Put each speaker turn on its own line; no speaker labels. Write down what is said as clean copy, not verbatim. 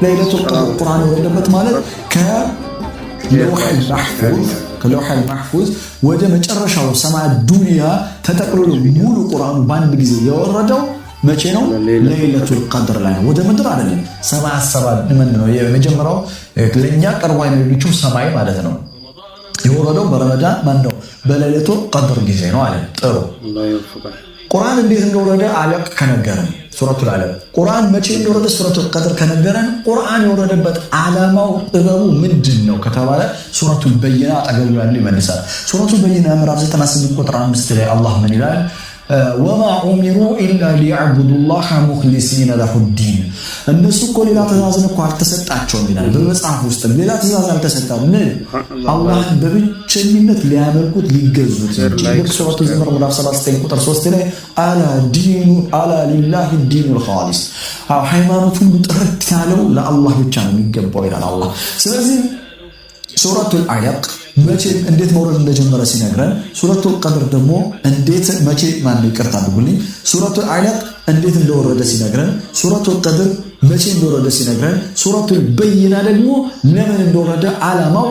ለይለቱል ቀድር ቁርአን የወረደበት ማለት ከለውሐል ማህፉዝ ወደ መጨረሻው ሰማይ ዱንያ ተጠቅልሎ ሙሉ ቁርአኑ በአንድ ጊዜ የወረደው መቼ ነው? ለይለቱል ቀድር ላይ ነው። ወደ ምድር አይደለም። ሰማይ ምንድነው የመጀመሪያው ለኛ ቀርቧ የሚሉት ሰማይ ማለት ነው። የወረደው በረመዳን ማነው? በለይለቱል ቀድር ጊዜ ነው አለ። ጥሩ ቁርአን እንዴት እንደወረደ አለቅ ከነገረን ሱረቱል አለቅ ቁርአን መቼ እንደወረደ ሱረቱል ቀድር ከነገረን ቁርአን የወረደበት ዓላማው ጥበቡ ምንድነው ከተባለ ሱረቱል በይና አጠገቡ ያለው ይመልሳል። ሱረቱል በይና ምዕራፍ 98 ቁጥር 5 ላይ አላህ ምን ይላል? ወማ ኡሚሩ ኢላ ሊያዕቡዱላህ ሙኽሊሲነ ለሁዲን እነሱ እኮ ሌላ ትእዛዝን እኮ አልተሰጣቸውም ይላል በመጽሐፍ ውስጥ ሌላ ትእዛዝ አልተሰጣም። ምን አላህን በብቸኝነት ሊያመልኩት ሊገዙት እንጂ ሱረቱ ዙመር ምዕራፍ 39 ቁጥር 3 ላይ አላ ሊላሂ ዲኑል ኻሊስ ሃይማኖቱን ጥርት ያለው ለአላህ ብቻ ነው የሚገባው ይላል አላህ። ስለዚህ ሱረቱል አለቅ መቼ እንዴት መውረድ እንደጀመረ ሲነግረን ሱረቱል ቀድር ደግሞ እንዴት መቼ ይቅርታ አድርጉልኝ ሱረቱል አለቅ እንዴት እንደወረደ ሲነግረን ሱረቱል ቀድር መቼ እንደወረደ ሲነግረን ሱረቱል በይና ደግሞ ለምን እንደወረደ ዓላማው